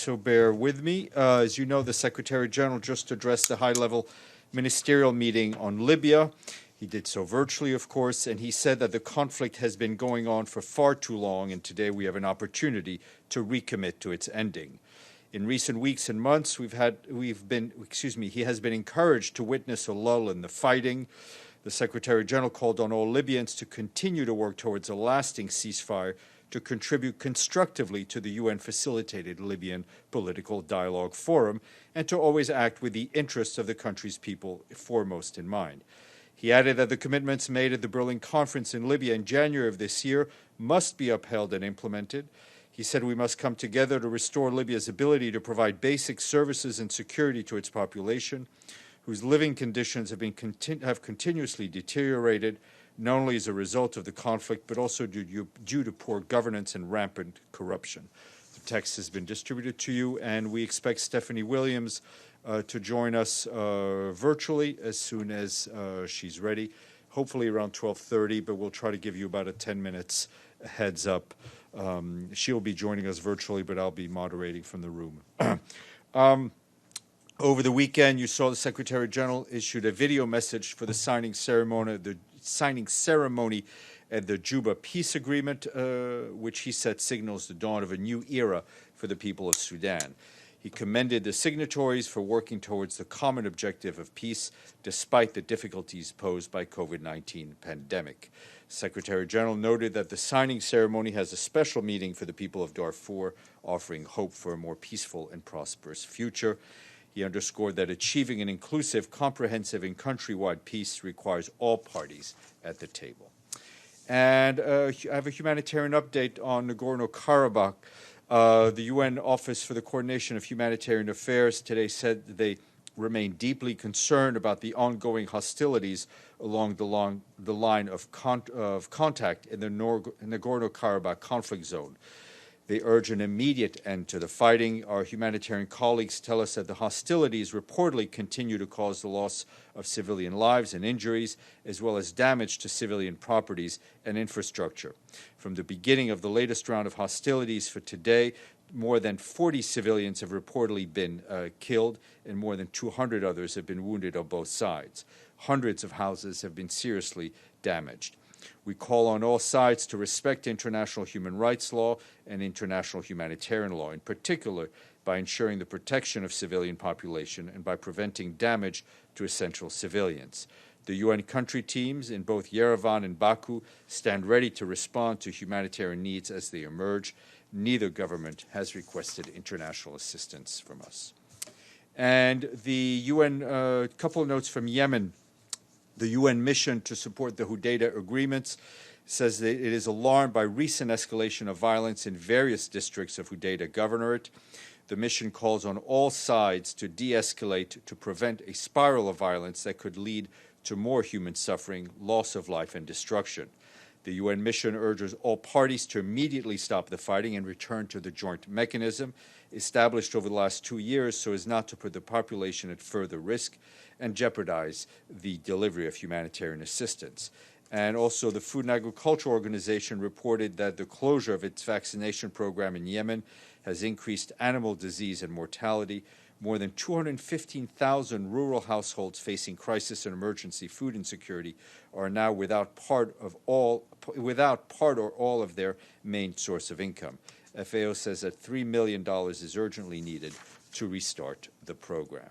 so bear with me. As you know, the Secretary General just addressed the High-Level Ministerial Meeting on Libya. He did so virtually, of course, and he said that the conflict has been going on for far too long, and today we have an opportunity to recommit to its ending. In recent weeks and months, he has been encouraged to witness a lull in the fighting. The Secretary General called on all Libyans to continue to work towards a lasting ceasefire, to contribute constructively to the UN-facilitated Libyan Political Dialogue Forum, and to always act with the interests of the country's people foremost in mind. He added that the commitments made at the Berlin conference in Libya in January of this year must be upheld and implemented. He said we must come together to restore Libya's ability to provide basic services and security to its population, whose living conditions have continuously deteriorated, not only as a result of the conflict, but also due to poor governance and rampant corruption. The text has been distributed to you, and we expect Stephanie Williams to join us virtually as soon as she's ready, hopefully around 12:30, but we'll try to give you about a 10 minutes heads up. She'll be joining us virtually, but I'll be moderating from the room. Over the weekend, you saw the Secretary General issued a video message for the signing ceremony at the Juba Peace Agreement, which he said signals the dawn of a new era for the people of Sudan. He commended the signatories for working towards the common objective of peace, despite the difficulties posed by COVID-19 pandemic. Secretary General noted that the signing ceremony has a special meaning for the people of Darfur, offering hope for a more peaceful and prosperous future. He underscored that achieving an inclusive, comprehensive, and countrywide peace requires all parties at the table. And I have a humanitarian update on Nagorno-Karabakh. The UN Office for the Coordination of Humanitarian Affairs today said that they remain deeply concerned about the ongoing hostilities along the line of contact in the Nagorno-Karabakh conflict zone. They urge an immediate end to the fighting. Our humanitarian colleagues tell us that the hostilities reportedly continue to cause the loss of civilian lives and injuries, as well as damage to civilian properties and infrastructure. From the beginning of the latest round of hostilities for today, more than 40 civilians have reportedly been killed, and more than 200 others have been wounded on both sides. Hundreds of houses have been seriously damaged. We call on all sides to respect international human rights law and international humanitarian law, in particular by ensuring the protection of civilian population and by preventing damage to essential civilians. The UN country teams in both Yerevan and Baku stand ready to respond to humanitarian needs as they emerge. Neither government has requested international assistance from us. And the UN, couple of notes from Yemen. The UN mission to support the Hudaydah agreements says that it is alarmed by recent escalation of violence in various districts of Hudaydah Governorate. The mission calls on all sides to de-escalate to prevent a spiral of violence that could lead to more human suffering, loss of life, and destruction. The UN mission urges all parties to immediately stop the fighting and return to the joint mechanism established over the last 2 years so as not to put the population at further risk and jeopardize the delivery of humanitarian assistance. And also the Food and Agriculture Organization reported that the closure of its vaccination program in Yemen has increased animal disease and mortality. More than 215,000 rural households facing crisis and emergency food insecurity are now without part or all of their main source of income. FAO says that $3 million is urgently needed to restart the program.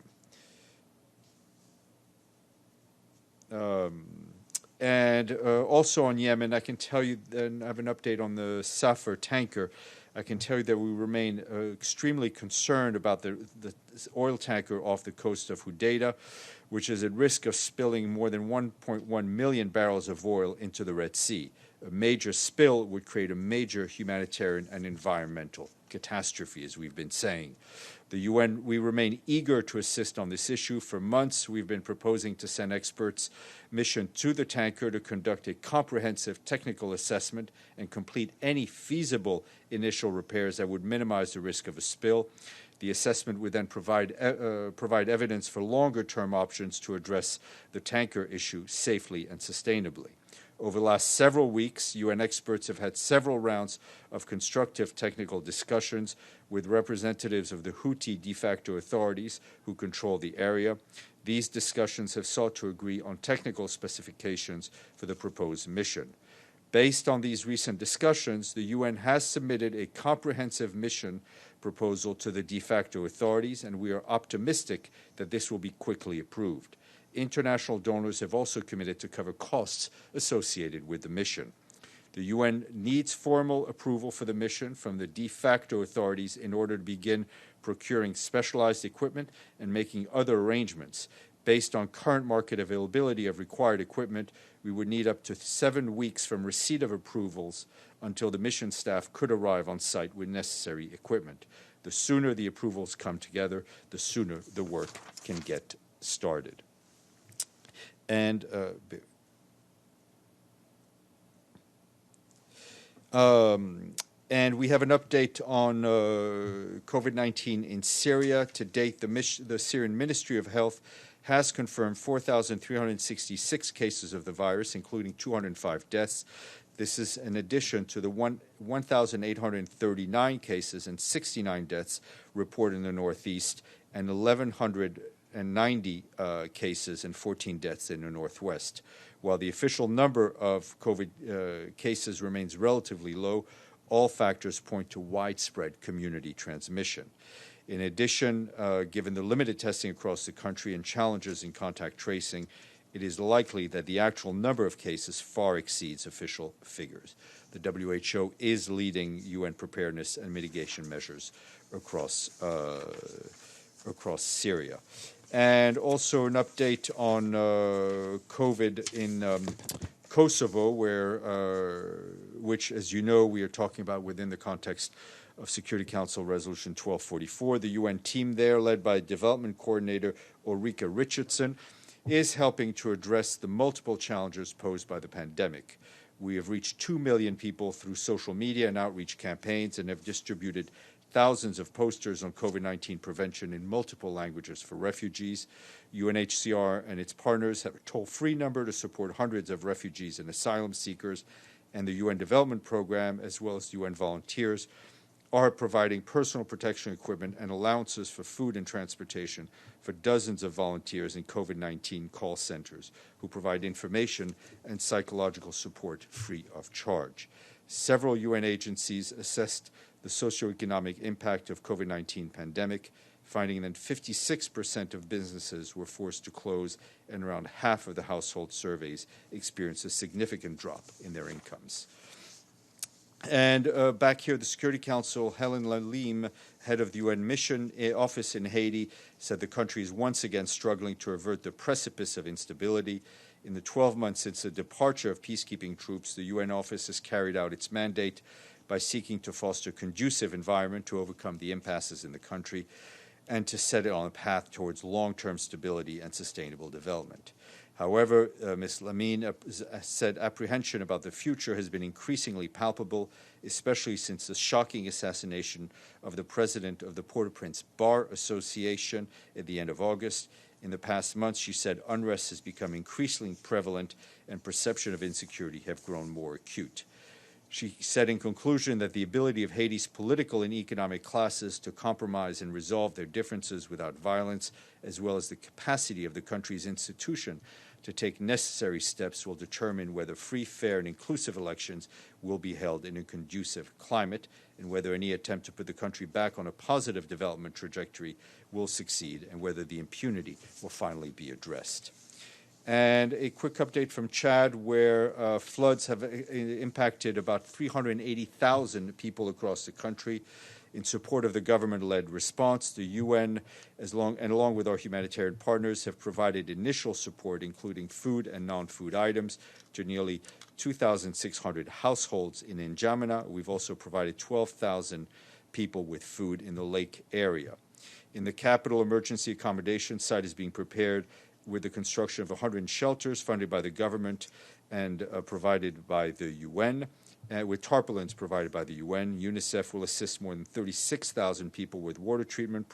Also on Yemen, I can tell you, and I have an update on the Safar tanker. I can tell you that we remain extremely concerned about the oil tanker off the coast of Hudaydah, which is at risk of spilling more than 1.1 million barrels of oil into the Red Sea. A major spill would create a major humanitarian and environmental catastrophe, as we've been saying. The UN, we remain eager to assist on this issue. For months, we've been proposing to send experts mission to the tanker to conduct a comprehensive technical assessment and complete any feasible initial repairs that would minimize the risk of a spill. The assessment would then provide evidence for longer-term options to address the tanker issue safely and sustainably. Over the last several weeks, UN experts have had several rounds of constructive technical discussions with representatives of the Houthi de facto authorities who control the area. These discussions have sought to agree on technical specifications for the proposed mission. Based on these recent discussions, the UN has submitted a comprehensive mission proposal to the de facto authorities, and we are optimistic that this will be quickly approved. International donors have also committed to cover costs associated with the mission. The UN needs formal approval for the mission from the de facto authorities in order to begin procuring specialized equipment and making other arrangements. Based on current market availability of required equipment, we would need up to 7 weeks from receipt of approvals until the mission staff could arrive on site with necessary equipment. The sooner the approvals come together, the sooner the work can get started. And we have an update on COVID-19 in Syria. To date, the Syrian Ministry of Health has confirmed 4,366 cases of the virus, including 205 deaths. This is in addition to the 1,839 cases and 69 deaths reported in the Northeast and 1,190 cases and 14 deaths in the Northwest. While the official number of COVID cases remains relatively low, all factors point to widespread community transmission. In addition, given the limited testing across the country and challenges in contact tracing, it is likely that the actual number of cases far exceeds official figures. The WHO is leading UN preparedness and mitigation measures across Syria. And also an update on COVID in Kosovo, which, as you know, we are talking about within the context of Security Council Resolution 1244. The UN team there, led by Development Coordinator Ulrika Richardson, is helping to address the multiple challenges posed by the pandemic. We have reached 2 million people through social media and outreach campaigns and have distributed thousands of posters on COVID-19 prevention in multiple languages for refugees. UNHCR and its partners have a toll-free number to support hundreds of refugees and asylum seekers, and the UN Development Program, as well as UN volunteers, are providing personal protection equipment and allowances for food and transportation for dozens of volunteers in COVID-19 call centers who provide information and psychological support free of charge. Several UN agencies assessed the socioeconomic impact of COVID-19 pandemic, finding that 56% of businesses were forced to close and around half of the household surveys experienced a significant drop in their incomes. And back here, the Security Council, Helen Lalim, head of the UN Mission Office in Haiti, said the country is once again struggling to avert the precipice of instability. In the 12 months since the departure of peacekeeping troops, the UN office has carried out its mandate by seeking to foster a conducive environment to overcome the impasses in the country and to set it on a path towards long-term stability and sustainable development. However, Ms. Lamine said apprehension about the future has been increasingly palpable, especially since the shocking assassination of the president of the Port-au-Prince Bar Association at the end of August. In the past months, she said unrest has become increasingly prevalent and perception of insecurity have grown more acute. She said in conclusion that the ability of Haiti's political and economic classes to compromise and resolve their differences without violence, as well as the capacity of the country's institution to take necessary steps, will determine whether free, fair, and inclusive elections will be held in a conducive climate, and whether any attempt to put the country back on a positive development trajectory will succeed, and whether the impunity will finally be addressed. And a quick update from Chad, where floods have impacted about 380,000 people across the country. In support of the government-led response, the UN, along with our humanitarian partners, have provided initial support, including food and non-food items, to nearly 2,600 households in N'Djamena. We've also provided 12,000 people with food in the lake area. In the capital, emergency accommodation site is being prepared with the construction of 100 shelters funded by the government and provided by the UN. With tarpaulins provided by the UN, UNICEF will assist more than 36,000 people with water treatment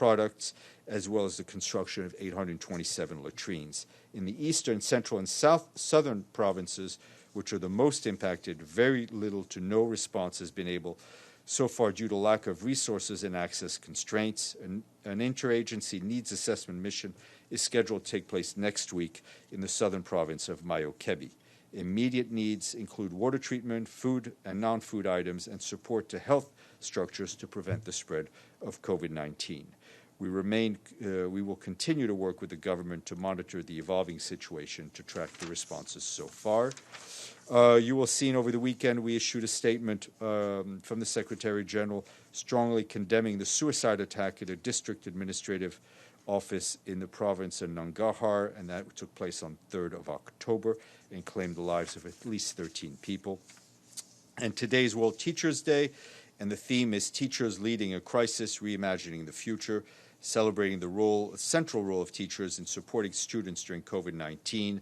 products, as well as the construction of 827 latrines. In the eastern, central, and southern provinces, which are the most impacted, very little to no response has been able so far due to lack of resources and access constraints. An interagency needs assessment mission is scheduled to take place next week in the southern province of Mayo-Kebbi. Immediate needs include water treatment, food and non-food items, and support to health structures to prevent the spread of COVID-19. We will continue to work with the government to monitor the evolving situation to track the responses so far. You will have seen over the weekend we issued a statement from the Secretary General strongly condemning the suicide attack at a district administrative office in the province of Nangarhar, and that took place on 3rd of October and claimed the lives of at least 13 people. And today's World Teachers' Day, and the theme is Teachers Leading a Crisis, Reimagining the Future, celebrating the central role of teachers in supporting students during COVID-19.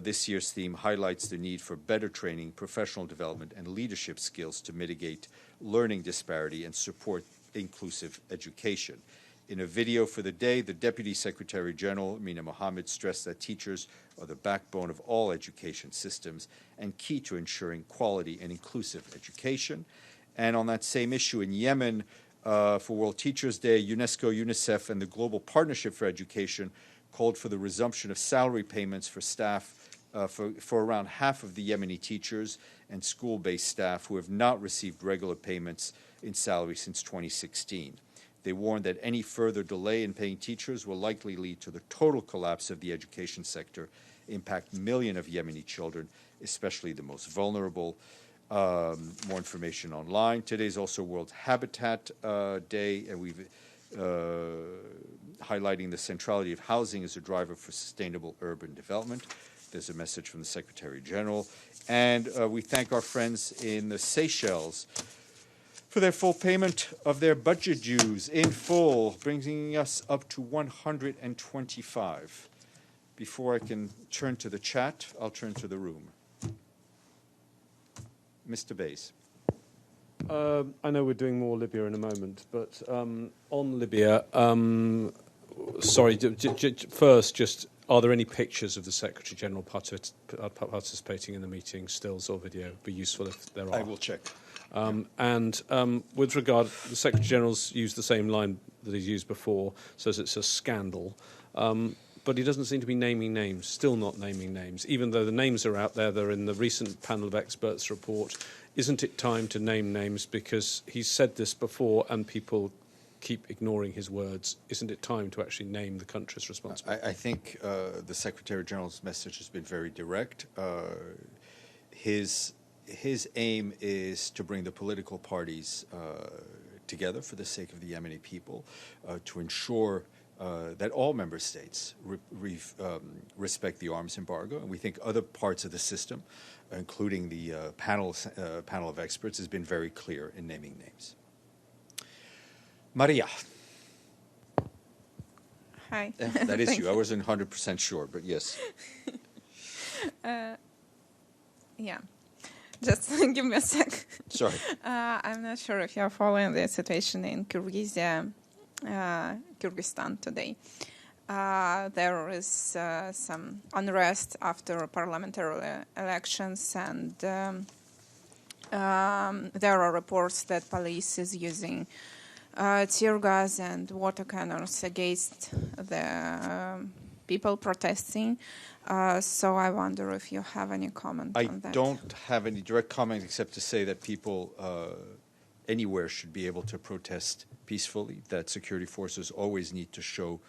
This year's theme highlights the need for better training, professional development, and leadership skills to mitigate learning disparity and support inclusive education. In a video for the day, the Deputy Secretary General, Mina Mohammed, stressed that teachers are the backbone of all education systems and key to ensuring quality and inclusive education. And on that same issue in Yemen, for World Teachers' Day, UNESCO, UNICEF, and the Global Partnership for Education called for the resumption of salary payments for staff for around half of the Yemeni teachers and school-based staff who have not received regular payments in salary since 2016. They warned that any further delay in paying teachers will likely lead to the total collapse of the education sector, impact millions of Yemeni children, especially the most vulnerable. More information online. Today is also World Habitat Day, and we've highlighting the centrality of housing as a driver for sustainable urban development. There's a message from the Secretary General. And we thank our friends in the Seychelles for their full payment of their budget dues in full, bringing us up to 125. Before I can turn to the chat, I'll turn to the room. Mr. Bays. I know we're doing more Libya in a moment, but on Libya, first, just are there any pictures of the Secretary General participating in the meeting, stills or video? It'd be useful if there are. I will check. And with regard, the Secretary General's used the same line that he's used before, says it's a scandal. But he doesn't seem to be naming names, still not naming names, even though the names are out there. They're in the recent panel of experts report. Isn't it time to name names? Because he's said this before and people keep ignoring his words. Isn't it time to actually name the countries responsible? I think the Secretary General's message has been very direct. His aim is to bring the political parties together for the sake of the Yemeni people, to ensure that all member states respect the arms embargo, and we think other parts of the system, including the panel of experts, has been very clear in naming names. Maria. Hi. That is you. I wasn't 100% sure, but yes. Yeah. Just give me a sec. Sorry. I'm not sure if you're following the situation in Kyrgyzstan today. There is some unrest after parliamentary elections, and there are reports that police is using tear gas and water cannons against the people protesting. So I wonder if you have any comment on that. I don't have any direct comment except to say that people anywhere should be able to protest peacefully, that security forces always need to show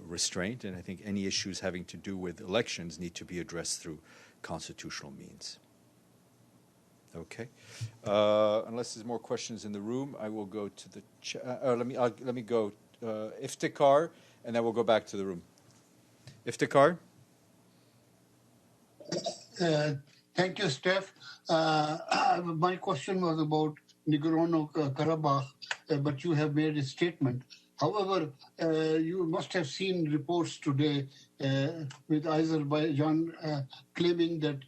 restraint, and I think any issues having to do with elections need to be addressed through constitutional means. Okay. Unless there's more questions in the room, I will go to the chat. Let me go Iftikhar, and then we'll go back to the room. Iftikhar? Thank you, Steph. My question was about Nagorno-Karabakh, but you have made a statement. However, you must have seen reports today with Azerbaijan claiming that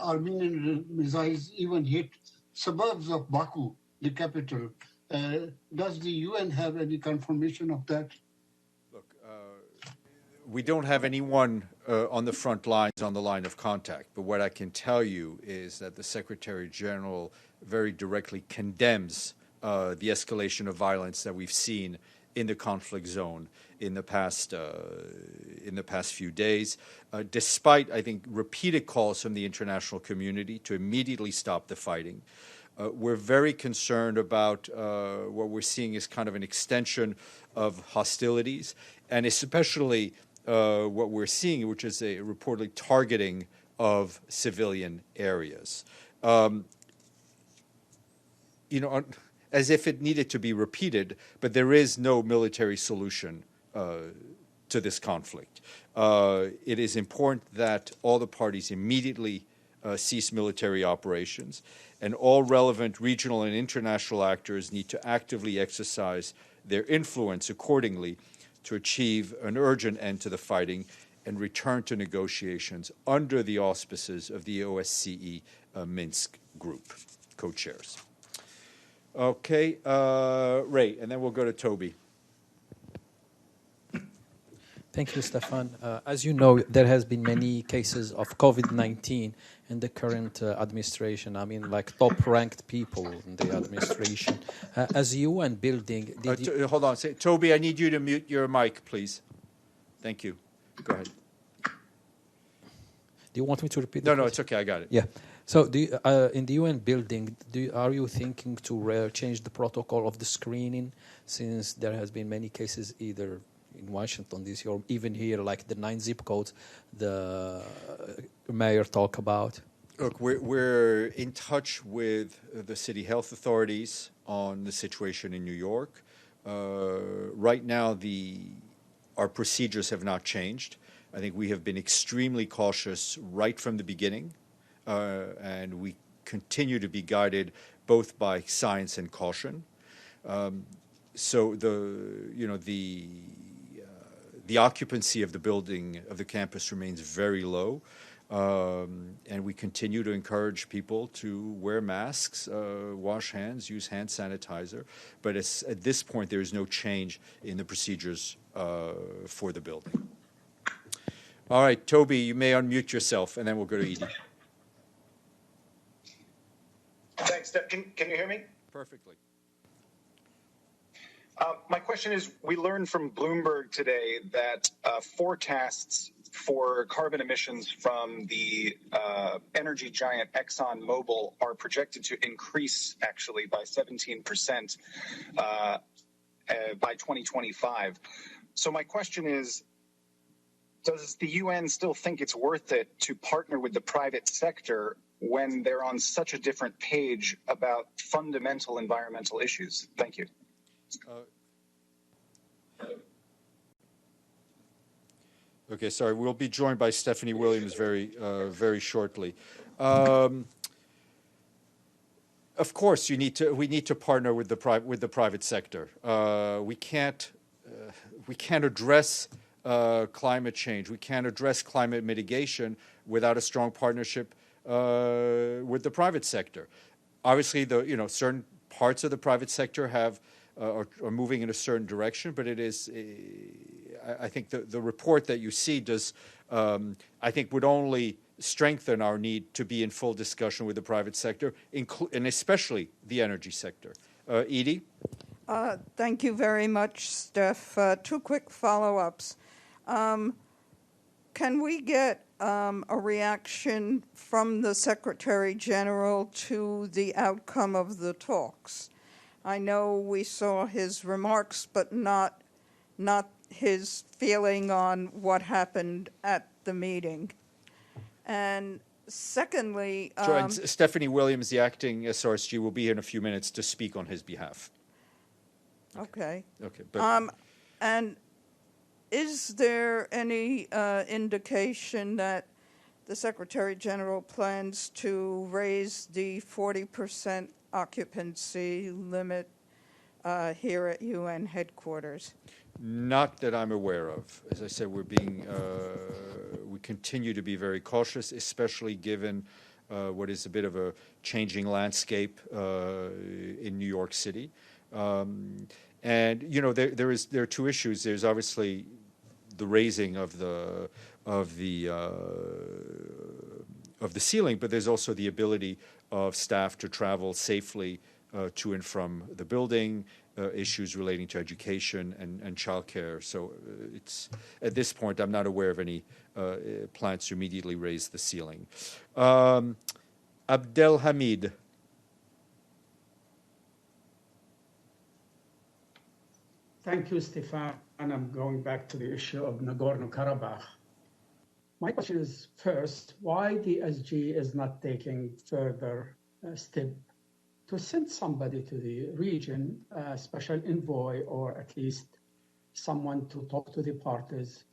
Armenian missiles even hit suburbs of Baku, the capital. Does the UN have any confirmation of that? Look, we don't have anyone on the front lines on the line of contact, but what I can tell you is that the Secretary General very directly condemns the escalation of violence that we've seen in the conflict zone in the past few days, despite, I think, repeated calls from the international community to immediately stop the fighting. We're very concerned about what we're seeing as kind of an extension of hostilities, and especially what we're seeing, which is a reportedly targeting of civilian areas. As if it needed to be repeated, but there is no military solution to this conflict. It is important that all the parties immediately cease military operations, and all relevant regional and international actors need to actively exercise their influence accordingly to achieve an urgent end to the fighting and return to negotiations under the auspices of the OSCE Minsk group co-chairs. Okay, Ray, and then we'll go to Toby. Thank you, Stéphane. As you know, there has been many cases of COVID-19 in the current administration. I mean, like top-ranked people in the administration. As UN building... Hold on. Toby, I need you to mute your mic, please. Thank you. Go ahead. Do you want me to repeat No, it's okay. I got it. Yeah. So in the UN building, are you thinking to change the protocol of the screening, since there has been many cases either in Washington D.C. or even here, like the 9 zip codes the mayor talked about? Look, we're in touch with the city health authorities on the situation in New York. Right now, our procedures have not changed. I think we have been extremely cautious right from the beginning, and we continue to be guided both by science and caution. So the occupancy of the building, of the campus, remains very low, and we continue to encourage people to wear masks, wash hands, use hand sanitizer. But at this point, there is no change in the procedures for the building. All right, Toby, you may unmute yourself, and then we'll go to Edie. Thanks, Steph. Can you hear me? Perfectly. My question is, we learned from Bloomberg today that forecasts for carbon emissions from the energy giant ExxonMobil are projected to increase, actually, by 17% by 2025. So my question is, does the UN still think it's worth it to partner with the private sector when they're on such a different page about fundamental environmental issues? Thank you. Okay, sorry. We'll be joined by Stephanie Williams very shortly. Of course, we need to partner with the private sector. We can't address climate change. We can't address climate mitigation without a strong partnership with the private sector. Obviously, certain parts of the private sector are moving in a certain direction, but it is. I think the report that you see I think would only strengthen our need to be in full discussion with the private sector, and especially the energy sector. Edie? Thank you very much, Steph. 2 quick follow-ups. Can we get a reaction from the Secretary General to the outcome of the talks? I know we saw his remarks, but not his feeling on what happened at the meeting. And secondly... Sure, and Stephanie Williams, the acting SRSG, will be here in a few minutes to speak on his behalf. Okay. Okay. And is there any indication that the Secretary General plans to raise the 40% occupancy limit here at UN headquarters? Not that I'm aware of. As I said, we continue to be very cautious, especially given what is a bit of a changing landscape in New York City. And there are two issues. There's obviously the raising of the ceiling, but there's also the ability of staff to travel safely to and from the building, issues relating to education and childcare. So it's at this point, I'm not aware of any plans to immediately raise the ceiling. Abdelhamid. Thank you, Stéphane. And I'm going back to the issue of Nagorno-Karabakh. My question is, first, why the SG is not taking further step to send somebody to the region, a special envoy, or at least someone to talk to the parties?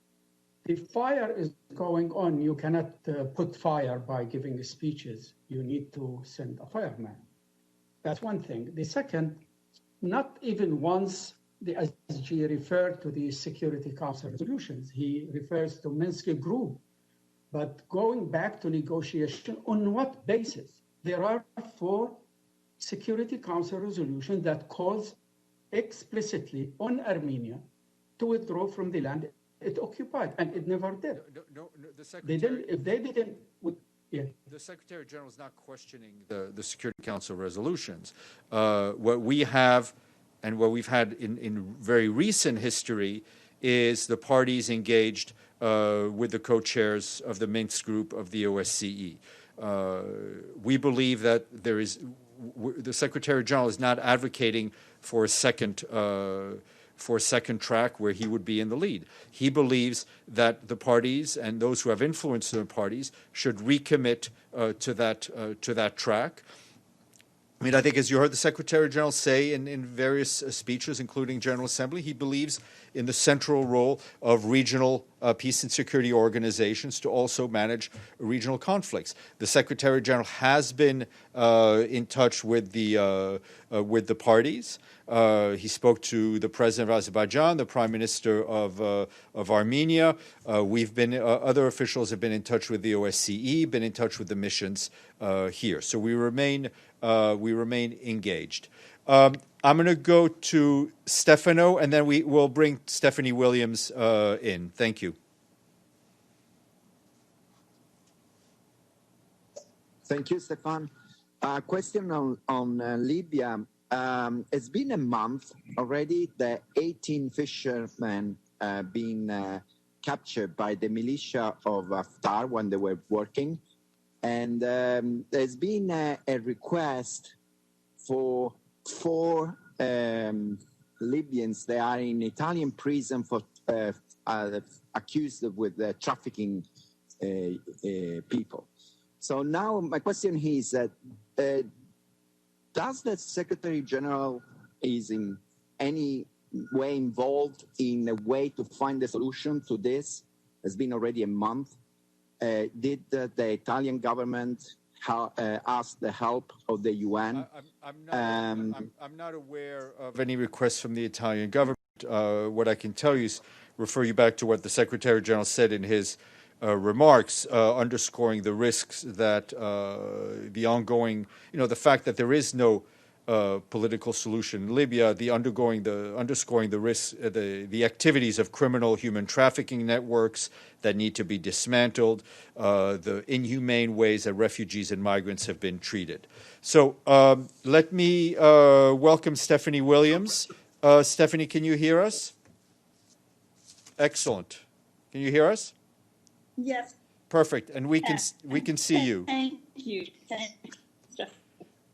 The fire is going on. You cannot put fire by giving speeches. You need to send a fireman. That's one thing. The second, not even once the SG referred to the Security Council resolutions. He refers to Minsk group. But going back to negotiation, on what basis? There are 4 Security Council resolutions that calls explicitly on Armenia to withdraw from the land it occupied, and it never did. No, the Secretary... The Secretary General is not questioning the Security Council resolutions. What we have and what we've had in very recent history is the parties engaged with the co-chairs of the Minsk group of the OSCE. We believe that the Secretary General is not advocating for a second track where he would be in the lead. He believes that the parties and those who have influence in the parties should recommit to that track. I mean, I think as you heard the Secretary General say in various speeches, including General Assembly, he believes in the central role of regional peace and security organizations to also manage regional conflicts. The Secretary General has been in touch with the parties. He spoke to the President of Azerbaijan, the Prime Minister of Armenia. Other officials have been in touch with the OSCE, been in touch with the missions here. So we remain engaged. I'm going to go to Stefano, and then we will bring Stephanie Williams in. Thank you. Thank you, Stéphane. Question on Libya. It's been a month already. The 18 fishermen been captured by the militia of Haftar when they were working. And there's been a request for 4 Libyans. They are in Italian prison for accused with trafficking people. So now my question is that does the Secretary General is in any way involved in a way to find a solution to this? It's been already a month. Did the Italian government ask the help of the UN? I'm not aware of any requests from the Italian government. What I can tell you is refer you back to what the Secretary General said in his remarks, underscoring the risks that the ongoing, the fact that there is no political solution in Libya, underscoring the risks, the activities of criminal human trafficking networks that need to be dismantled, the inhumane ways that refugees and migrants have been treated. So let me welcome Stephanie Williams. Stephanie, can you hear us? Excellent. Can you hear us? Yes. Perfect. And we can see you. Thank you.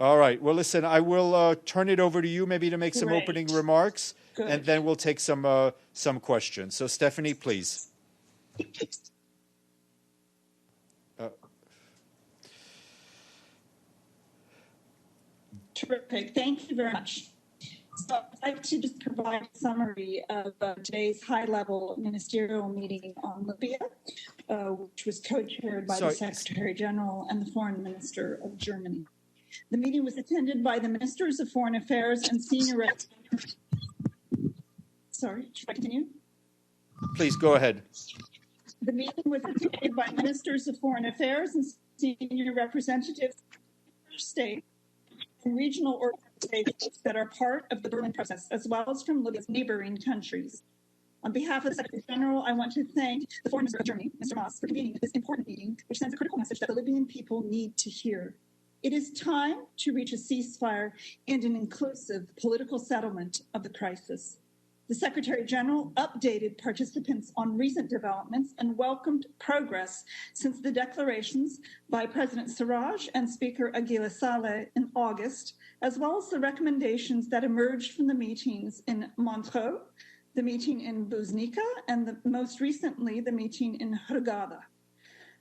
All right. Well, listen, I will turn it over to you maybe to make some opening remarks, and then we'll take some questions. So, Stephanie, please. Terrific. Thank you very much. So I'd like to just provide a summary of today's high-level ministerial meeting on Libya, which was co-chaired by the Secretary General and the Foreign Minister of Germany. The meeting was attended by the Ministers of Foreign Affairs and senior... Sorry, should I continue? Please, go ahead. The meeting was attended by Ministers of Foreign Affairs and senior representatives of state and regional organizations states that are part of the Berlin process, as well as from Libya's neighboring countries. On behalf of the Secretary General, I want to thank the Foreign Minister of Germany, Mr. Maas, for convening this important meeting, which sends a critical message that the Libyan people need to hear. It is time to reach a ceasefire and an inclusive political settlement of the crisis. The Secretary General updated participants on recent developments and welcomed progress since the declarations by President Siraj and Speaker Aguila Saleh in August, as well as the recommendations that emerged from the meetings in Montreux, the meeting in Buznica, and most recently, the meeting in Hurghada.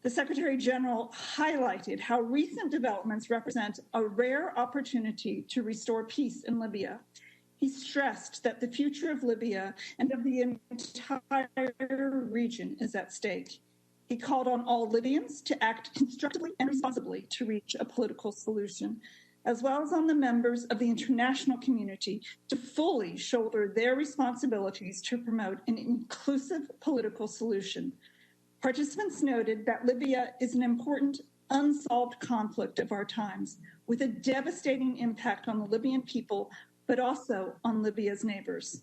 The Secretary General highlighted how recent developments represent a rare opportunity to restore peace in Libya. He stressed that the future of Libya and of the entire region is at stake. He called on all Libyans to act constructively and responsibly to reach a political solution, as well as on the members of the international community to fully shoulder their responsibilities to promote an inclusive political solution. Participants noted that Libya is an important unsolved conflict of our times, with a devastating impact on the Libyan people, but also on Libya's neighbors.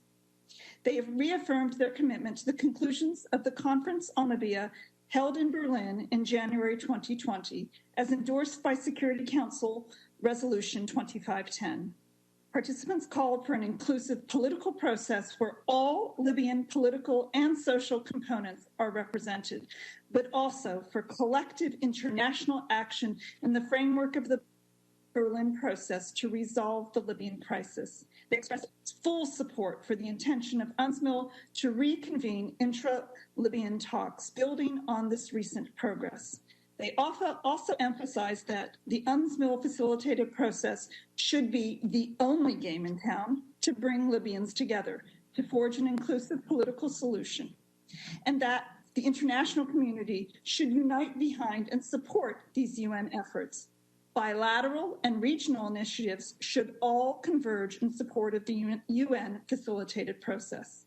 They have reaffirmed their commitment to the conclusions of the Conference on Libya held in Berlin in January 2020, as endorsed by Security Council Resolution 2510. Participants called for an inclusive political process where all Libyan political and social components are represented, but also for collective international action in the framework of the Berlin process to resolve the Libyan crisis. They expressed full support for the intention of UNSMIL to reconvene intra-Libyan talks, building on this recent progress. They also emphasized that the UNSMIL facilitated process should be the only game in town to bring Libyans together to forge an inclusive political solution, and that the international community should unite behind and support these UN efforts. Bilateral and regional initiatives should all converge in support of the UN-facilitated process.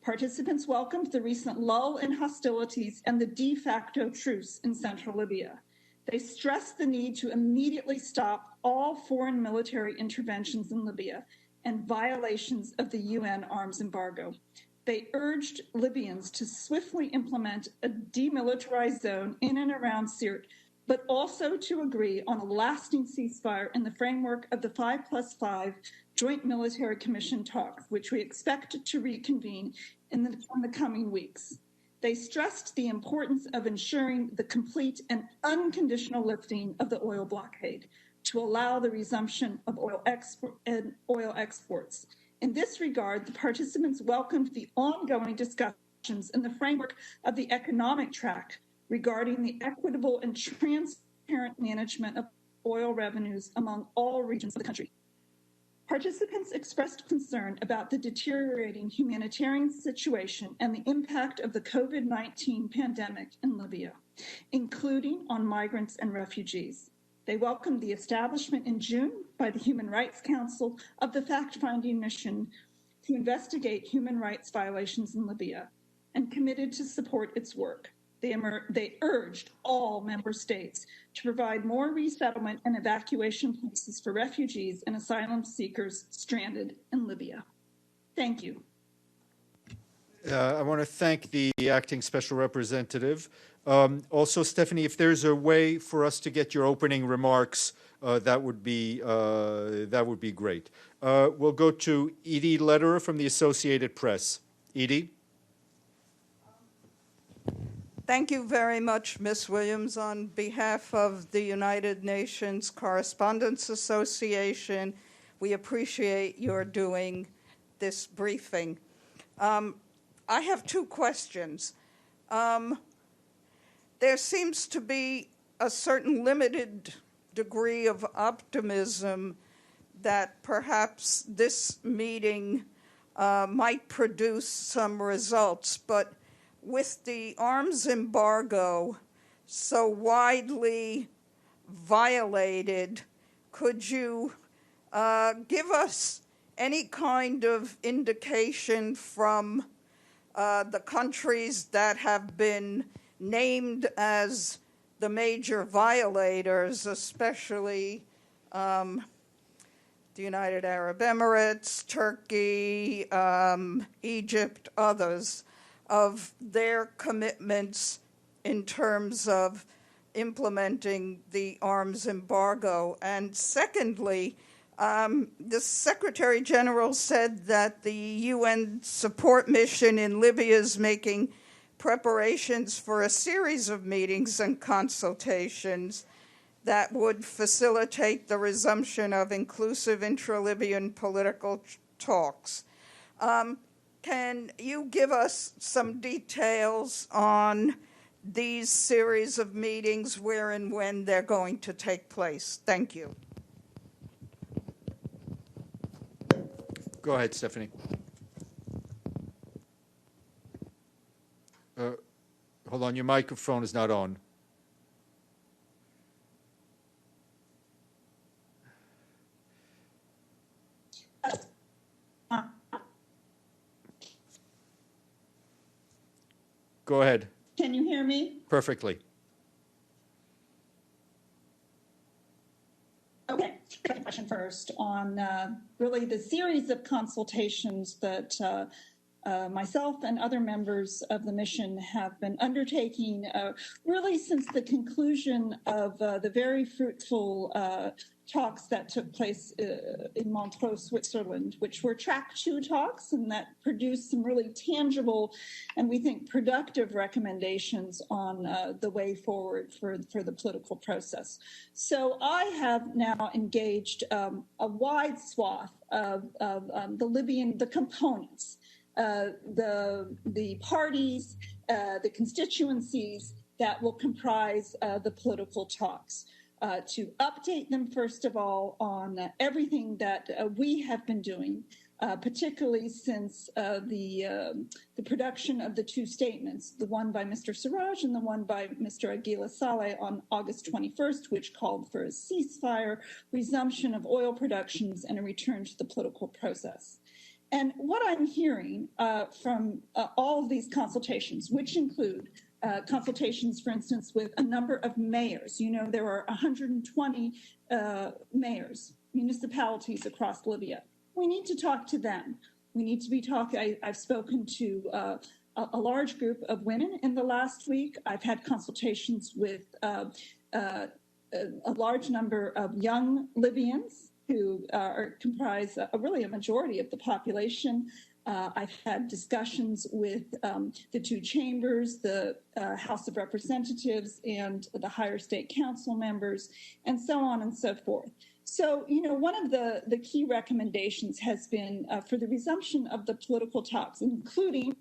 Participants welcomed the recent lull in hostilities and the de facto truce in central Libya. They stressed the need to immediately stop all foreign military interventions in Libya and violations of the UN arms embargo. They urged Libyans to swiftly implement a demilitarized zone in and around Sirte, but also to agree on a lasting ceasefire in the framework of the 5+5 Joint Military Commission talks, which we expect to reconvene in the coming weeks. They stressed the importance of ensuring the complete and unconditional lifting of the oil blockade to allow the resumption of oil exports. In this regard, the participants welcomed the ongoing discussions in the framework of the economic track regarding the equitable and transparent management of oil revenues among all regions of the country. Participants expressed concern about the deteriorating humanitarian situation and the impact of the COVID-19 pandemic in Libya, including on migrants and refugees. They welcomed the establishment in June by the Human Rights Council of the fact-finding mission to investigate human rights violations in Libya and committed to support its work. They urged all member states to provide more resettlement and evacuation places for refugees and asylum seekers stranded in Libya. Thank you. I want to thank the acting special representative. Also, Stephanie, if there's a way for us to get your opening remarks, that would be great. We'll go to Edie Lederer from the Associated Press. Edie. Thank you very much, Ms. Williams. On behalf of the United Nations Correspondents Association, we appreciate your doing this briefing. I have two questions. There seems to be a certain limited degree of optimism that perhaps this meeting might produce some results, but with the arms embargo so widely violated, could you give us any kind of indication from the countries that have been named as the major violators, especially the United Arab Emirates, Turkey, Egypt, others, of their commitments in terms of implementing the arms embargo? And secondly, the Secretary General said that the UN support mission in Libya is making preparations for a series of meetings and consultations that would facilitate the resumption of inclusive intra-Libyan political talks. Can you give us some details on these series of meetings, where and when they're going to take place? Thank you. Go ahead, Stéphane. Hold on, your microphone is not on. Go ahead. Can you hear me? Perfectly. Okay, second question first on really the series of consultations that myself and other members of the mission have been undertaking really since the conclusion of the very fruitful talks that took place in Montreux, Switzerland, which were track 2 talks and that produced some really tangible and we think productive recommendations on the way forward for the political process. So I have now engaged a wide swath of the components, the parties, the constituencies that will comprise the political talks. To update them, first of all, on everything that we have been doing, particularly since the production of the 2 statements, the one by Mr. Siraj and the one by Mr. Aguila Saleh on August 21st, which called for a ceasefire, resumption of oil productions, and a return to the political process. And what I'm hearing from all of these consultations, which include consultations, for instance, with a number of mayors. You know, there are 120 mayors, municipalities across Libya. We need to talk to them. We need to be talking. I've spoken to a large group of women in the last week. I've had consultations with a large number of young Libyans who comprise really a majority of the population. I've had discussions with the 2 chambers, the House of Representatives and the higher state council members, and so on and so forth. So, you know, one of the key recommendations has been for the resumption of the political talks, including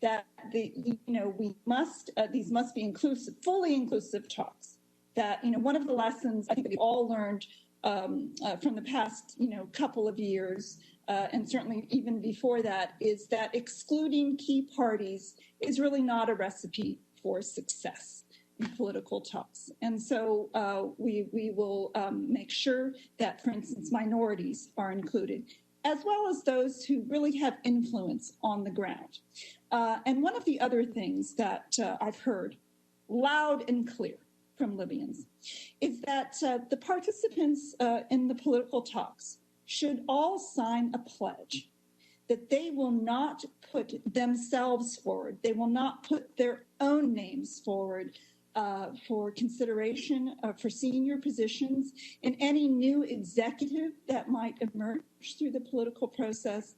that we must these must be inclusive, fully inclusive talks. That, you know, one of the lessons I think that we all learned from the past, couple of years, and certainly even before that, is that excluding key parties is really not a recipe for success in political talks. And so we will make sure that, for instance, minorities are included, as well as those who really have influence on the ground. And one of the other things that I've heard loud and clear from Libyans is that the participants in the political talks should all sign a pledge that they will not put themselves forward. They will not put their own names forward for consideration for senior positions in any new executive that might emerge through the political process,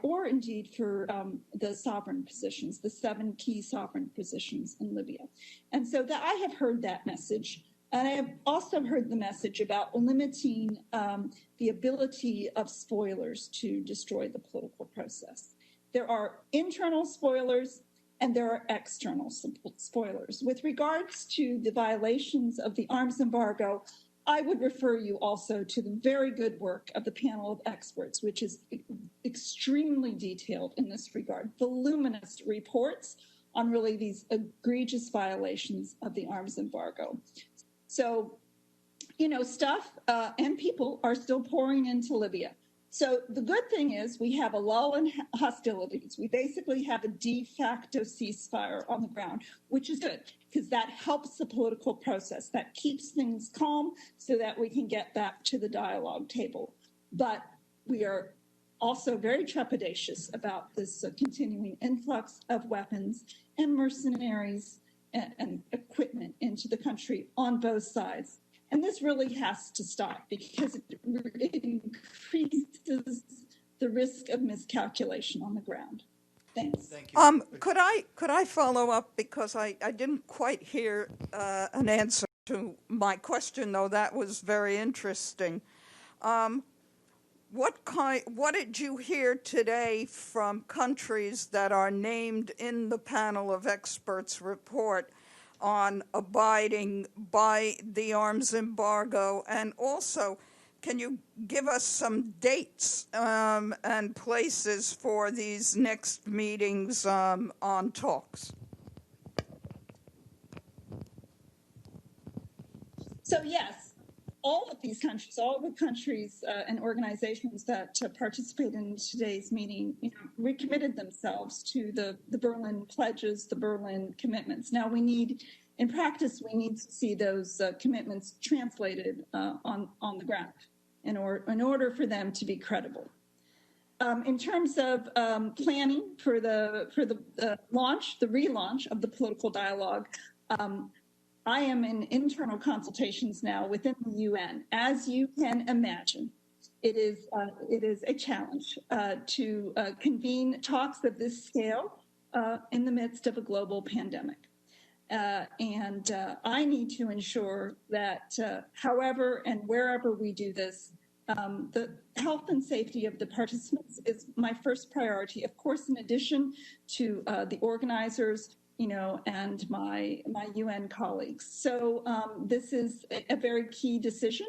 or indeed for the sovereign positions, the 7 key sovereign positions in Libya. And so that I have heard that message. And I have also heard the message about limiting the ability of spoilers to destroy the political process. There are internal spoilers and there are external spoilers. With regards to the violations of the arms embargo, I would refer you also to the very good work of the panel of experts, which is extremely detailed in this regard, voluminous reports on really these egregious violations of the arms embargo. So, stuff and people are still pouring into Libya. So the good thing is we have a lull in hostilities. We basically have a de facto ceasefire on the ground, which is good because that helps the political process. That keeps things calm so that we can get back to the dialogue table. But we are also very trepidatious about this continuing influx of weapons and mercenaries and equipment into the country on both sides. And this really has to stop because it increases the risk of miscalculation on the ground. Thanks. Thank you. Could I follow up, because I didn't quite hear an answer to my question, though that was very interesting. What did you hear today from countries that are named in the panel of experts report on abiding by the arms embargo? And also, can you give us some dates and places for these next meetings on talks? So yes, all of these countries, all the countries and organizations that participated in today's meeting, recommitted themselves to the Berlin pledges, the Berlin commitments. Now in practice, we need to see those commitments translated on the ground in order for them to be credible. In terms of planning for the relaunch of the political dialogue, I am in internal consultations now within the UN. As you can imagine, it is a challenge to convene talks of this scale in the midst of a global pandemic. And I need to ensure that however and wherever we do this, the health and safety of the participants is my first priority, of course, in addition to the organizers, and my UN colleagues. So this is a very key decision,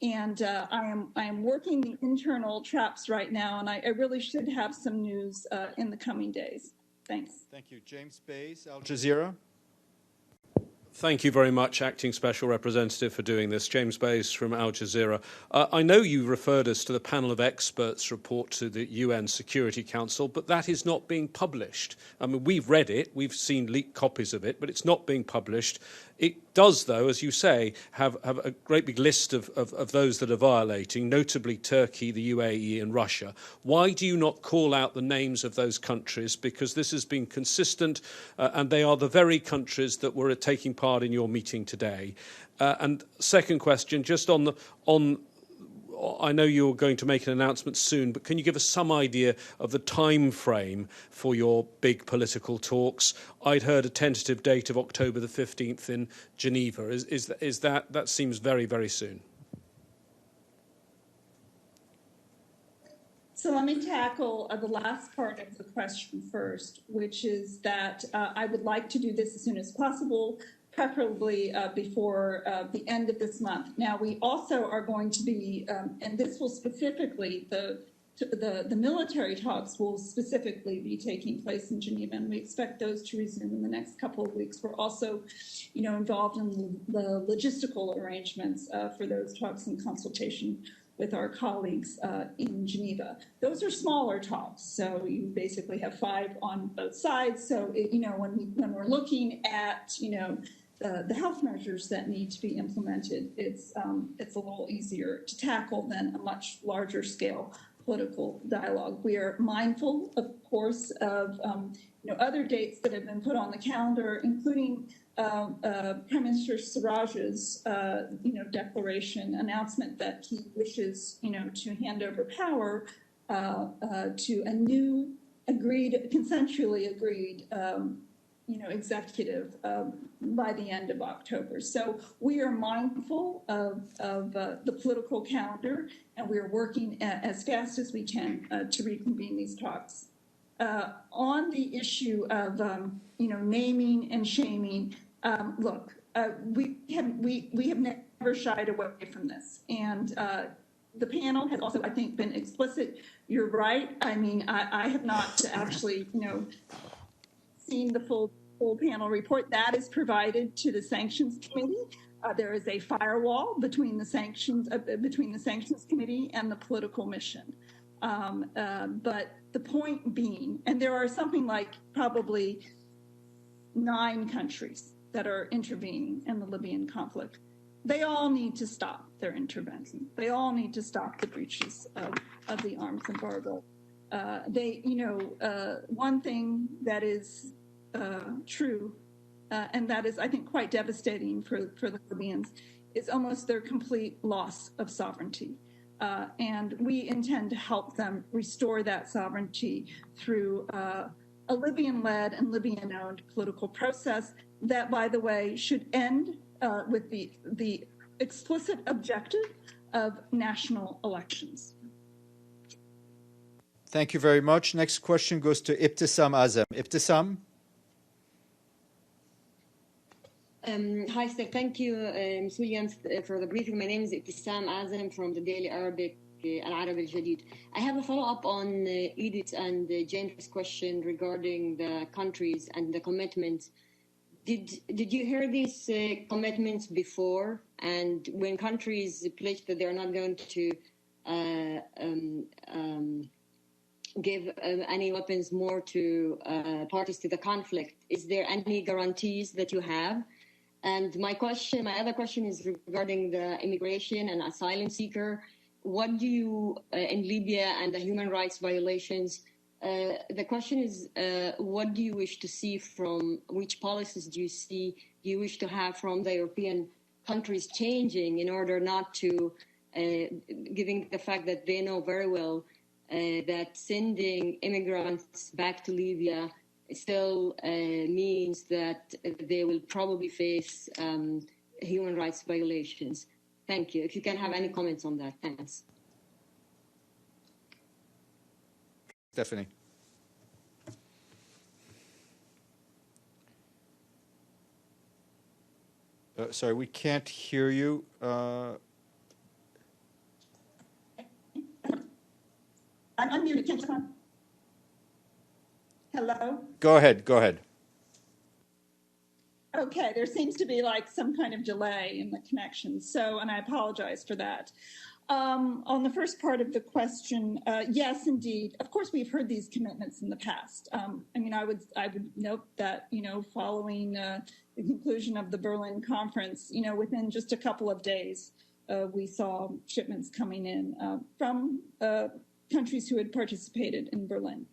and I am working the internal traps right now, and I really should have some news in the coming days. Thanks. Thank you. James Bays, Al Jazeera. Thank you very much, Acting Special Representative, for doing this. James Bays from Al Jazeera. I know you referred us to the panel of experts report to the UN Security Council, but that is not being published. I mean, we've read it, we've seen leaked copies of it, but it's not being published. It does, though, as you say, have a great big list of those that are violating, notably Turkey, the UAE and Russia. Why do you not call out the names of those countries? Because this has been consistent, and they are the very countries that were taking part in your meeting today. And second question, just I know you're going to make an announcement soon, but can you give us some idea of the time frame for your big political talks? I'd heard a tentative date of October the 15th in Geneva. Is that seems very, very soon? So let me tackle the last part of the question first, which is that I would like to do this as soon as possible, preferably before the end of this month. Now, we also are going to be, and this will specifically, the military talks will specifically be taking place in Geneva, and we expect those to resume in the next couple of weeks. We're also, involved in the logistical arrangements for those talks in consultation with our colleagues in Geneva. Those are smaller talks, so you basically have 5 on both sides. So, when we're looking at, the health measures that need to be implemented, it's a little easier to tackle than a much larger scale political dialogue. We are mindful, of course, of other dates that have been put on the calendar, including Prime Minister Siraj's declaration announcement that he wishes to hand over power to a new consensually agreed executive by the end of October. So we are mindful of the political calendar, and we are working as fast as we can to reconvene these talks. On the issue of naming and shaming, look, we have never shied away from this, and the panel has also, I think, been explicit. You're right. I mean, I have not actually, seen the full panel report. That is provided to the Sanctions Committee. There is a firewall between the Sanctions Committee and the political mission. But the point being, and there are something like probably 9 countries that are intervening in the Libyan conflict. they all need to stop their intervention. They all need to stop the breaches of the arms embargo. One thing that is true, and that is, I think, quite devastating for the Libyans, is almost their complete loss of sovereignty. And we intend to help them restore that sovereignty through a Libyan-led and Libyan-owned political process that, by the way, should end with the explicit objective of national elections. Thank you very much. Next question goes to Ibtisam Azam. Ibtisam? Hi, Steph. Thank you, Ms. Williams, for the briefing. My name is Ibtisam Azam from the Daily Arabic Al-Arab Al-Jadid. I have a follow-up on Edith and Jane's question regarding the countries and the commitments. Did you hear these commitments before? And when countries pledge that they're not going to give any weapons more to parties to the conflict, is there any guarantees that you have? And my other question is regarding the immigration and asylum seeker. What do you, in Libya and the human rights violations, the question is, what do you wish to see which policies do you wish to have from the European countries changing in order not to, given the fact that they know very well that sending immigrants back to Libya still means that they will probably face human rights violations. Thank you. If you can have any comments on that, thanks. Stephanie. Sorry, we can't hear you. I'm unmuted. Can you Hello? Go ahead. Okay, there seems to be like some kind of delay in the connection. So, and I apologize for that. On the first part of the question, yes, indeed. Of course, we've heard these commitments in the past. I would note that, following the conclusion of the Berlin conference, within just a couple of days, we saw shipments coming in from countries who had participated in Berlin.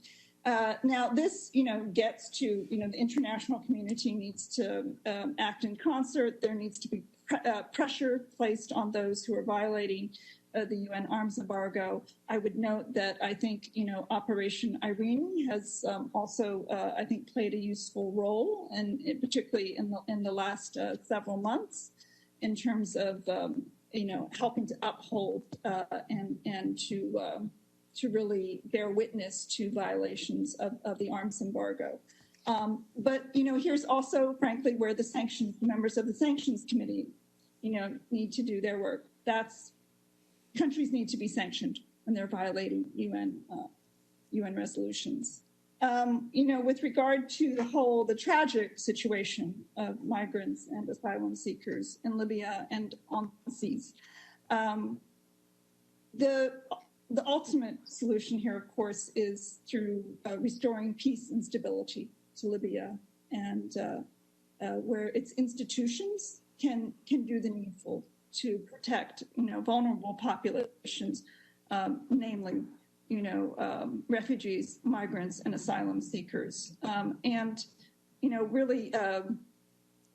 Now, this, gets to, the international community needs to act in concert. There needs to be pressure placed on those who are violating the UN arms embargo. I would note that I think, Operation Irene has also, I think, played a useful role, and particularly in the last several months, in terms of, helping to uphold and to really bear witness to violations of the arms embargo. But, here's also, frankly, where the members of the Sanctions Committee, need to do their work. Countries need to be sanctioned when they're violating UN resolutions. With regard to the tragic situation of migrants and asylum seekers in Libya and on the seas, the ultimate solution here, of course, is through restoring peace and stability to Libya, and where its institutions can do the needful to protect, vulnerable populations, namely, refugees, migrants, and asylum seekers. And really,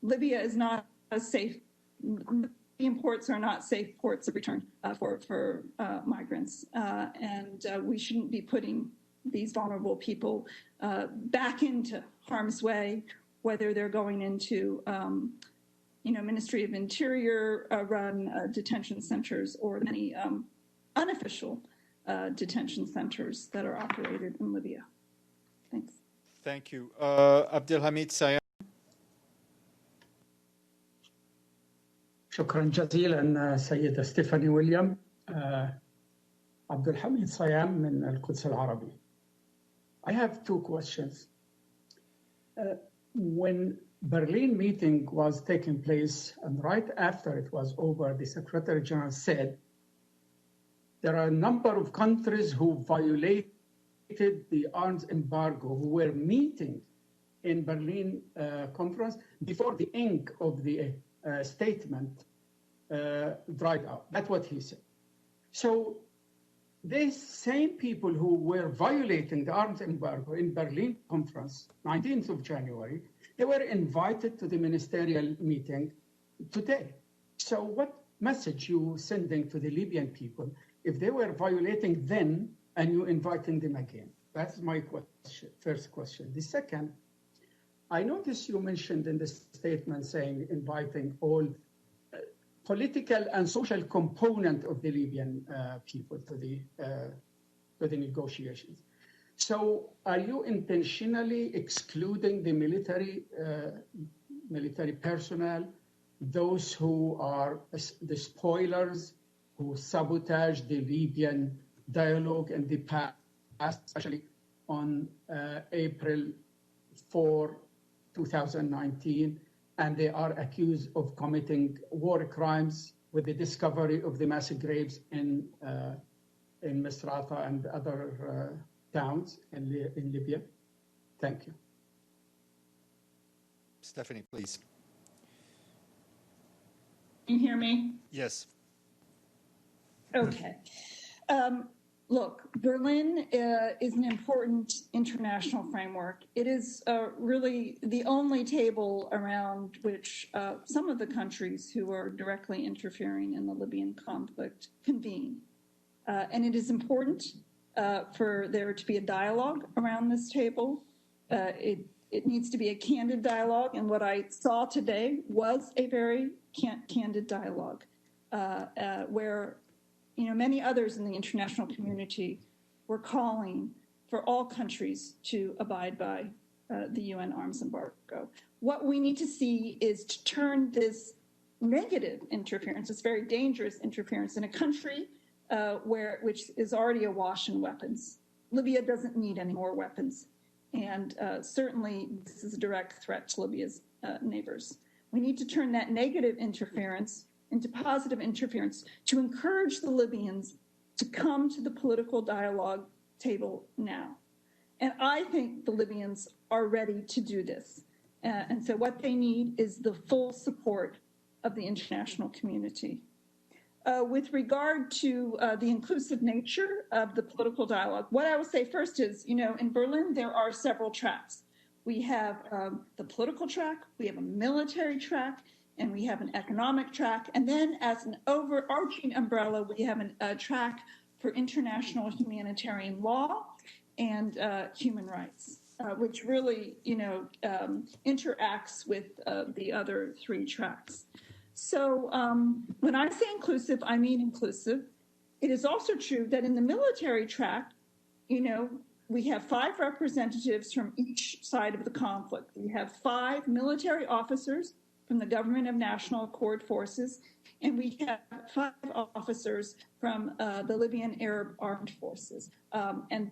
Libya is not a safe. Libyan ports are not safe ports of return for migrants, and we shouldn't be putting these vulnerable people back into harm's way, whether they're going into Ministry of Interior run detention centers or many unofficial detention centers that are operated in Libya. Thanks. Thank you. Abdelhamid Sayam. شكرا جزيلا سيدة ستيفاني ويليام. عبد الحميد صيام من القدس العربي. I have two questions. When Berlin meeting was taking place, and right after it was over, the Secretary General said there are a number of countries who violated the arms embargo, who were meeting in Berlin conference before the ink of the statement. dried up. That's what he said. So these same people who were violating the arms embargo in Berlin conference, 19th of January, they were invited to the ministerial meeting today. So what message you sending to the Libyan people if they were violating then and you inviting them again? That's my question, first question. The second, I noticed you mentioned in the statement saying inviting all political and social component of the Libyan people to the negotiations. So are you intentionally excluding the military personnel, those who are the spoilers, who sabotage the Libyan dialogue in the past, especially on April 4, 2019, and they are accused of committing war crimes with the discovery of the massive graves in Misrata and other towns in Libya? Thank you. Stephanie, please. Can you hear me? Yes. Okay. Look, Berlin is an important international framework. It is really the only table around which some of the countries who are directly interfering in the Libyan conflict convene. And it is important for there to be a dialogue around this table. It needs to be a candid dialogue. And what I saw today was a very candid dialogue where many others in the international community were calling for all countries to abide by the UN arms embargo. What we need to see is to turn this negative interference, this very dangerous interference in a country which is already awash in weapons. Libya doesn't need any more weapons. And certainly this is a direct threat to Libya's neighbors. We need to turn that negative interference into positive interference to encourage the Libyans to come to the political dialogue table now. And I think the Libyans are ready to do this. And so what they need is the full support of the international community. With regard to the inclusive nature of the political dialogue, what I will say first is, in Berlin, there are several tracks. We have the political track, we have a military track, and we have an economic track. And then as an overarching umbrella, we have a track for international humanitarian law and human rights, which really, interacts with the other three tracks. So when I say inclusive, I mean inclusive. It is also true that in the military track, we have 5 representatives from each side of the conflict. We have 5 military officers from the Government of National Accord Forces, and we have 5 officers from the Libyan Arab Armed Forces. And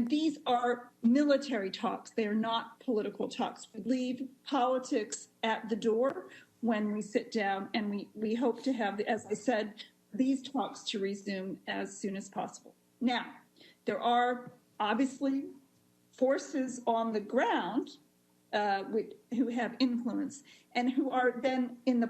these are military talks. They are not political talks. We leave politics at the door when we sit down, and we hope to have, as I said, these talks to resume as soon as possible. Now, there are obviously forces on the ground who have influence and who are then in the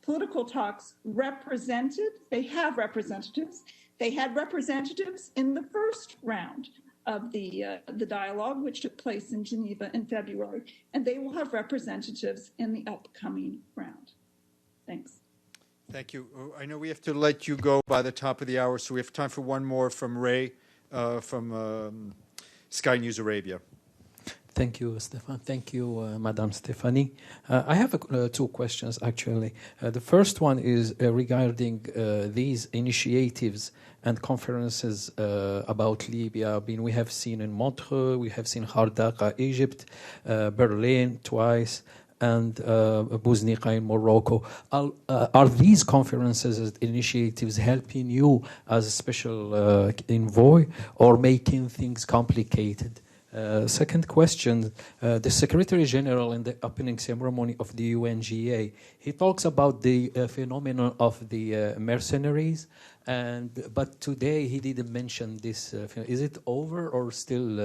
political talks represented. They have representatives. They had representatives in the first round of the dialogue, which took place in Geneva in February, and they will have representatives in the upcoming round. Thanks. Thank you. I know we have to let you go by the top of the hour, so we have time for one more from Ray from Sky News Arabia. Thank you, Stéphane. Thank you, Madame Stéphanie. I have 2 questions, actually. The first one is regarding these initiatives and conferences about Libya. We have seen in Montreux, we have seen Hudaydah, Egypt, Berlin twice, and Buznika in Morocco. Are these conferences and initiatives helping you as a special envoy or making things complicated? Second question, the Secretary General in the opening ceremony of the UNGA, he talks about the phenomenon of the mercenaries, but today he didn't mention this. Is it over or still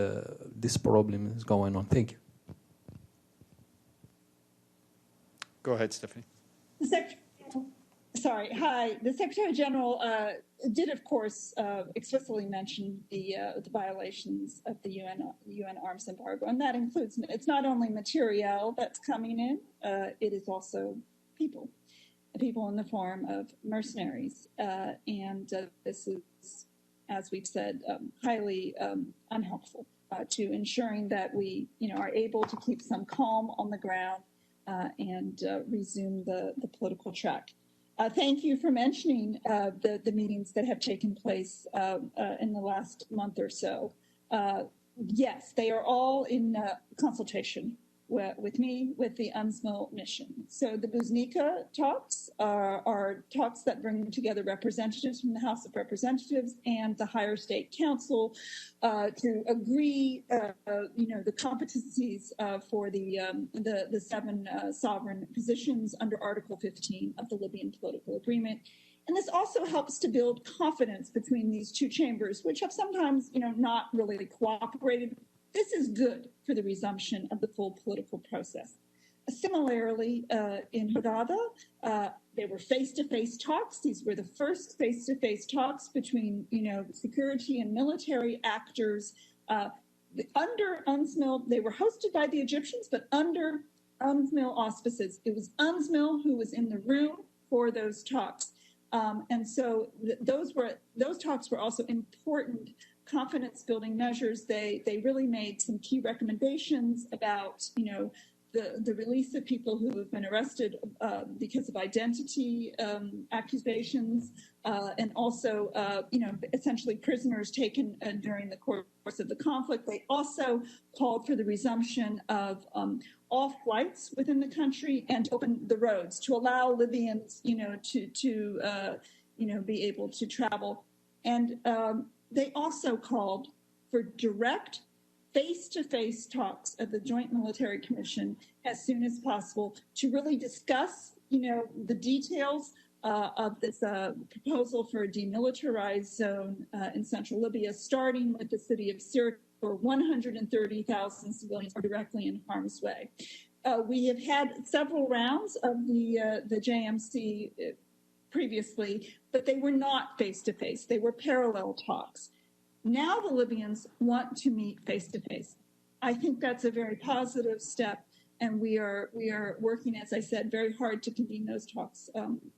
this problem is going on? Thank you. Go ahead, Stephanie. Sorry. Hi. The Secretary General did, of course, explicitly mention the violations of the UN arms embargo, and that includes, it's not only materiel that's coming in, it is also people in the form of mercenaries, and this is, as we've said, highly unhelpful to ensuring that we, are able to keep some calm on the ground and resume the political track. Thank you for mentioning the meetings that have taken place in the last month or so. Yes, they are all in consultation with me, with the UNSMIL mission. So the Buznica talks are talks that bring together representatives from the House of Representatives and the Higher State Council to agree, the competencies for the 7 sovereign positions under Article 15 of the Libyan Political Agreement. And this also helps to build confidence between these two chambers, which have sometimes, not really cooperated. This is good for the resumption of the full political process. Similarly, in Hudaydah, there were face-to-face talks. These were the first face-to-face talks between, security and military actors under UNSMIL. They were hosted by the Egyptians, but under UNSMIL auspices. It was UNSMIL who was in the room for those talks. And so those talks were also important confidence-building measures. They really made some key recommendations about, the release of people who have been arrested because of identity accusations, and also, essentially prisoners taken during the course of the conflict. They also called for the resumption of all flights within the country and open the roads to allow Libyans, to be able to travel. And they also called for direct face-to-face talks at the Joint Military Commission as soon as possible to really discuss, the details of this proposal for a demilitarized zone in central Libya, starting with the city of Syria, where 130,000 civilians are directly in harm's way. We have had several rounds of the JMC previously, but they were not face-to-face. They were parallel talks. Now the Libyans want to meet face-to-face. I think that's a very positive step, and we are working, as I said, very hard to convene those talks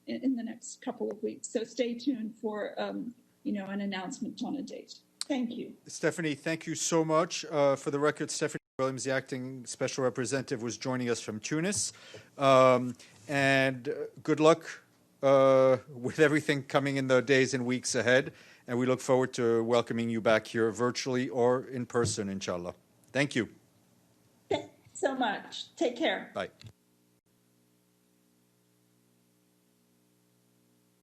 in the next couple of weeks. So stay tuned for an announcement on a date. Thank you. Stephanie, thank you so much. For the record, Stephanie Williams, the acting special representative, was joining us from Tunis. And good luck with everything coming in the days and weeks ahead. And we look forward to welcoming you back here virtually or in person, inshallah. Thank you. Thanks so much. Take care. Bye.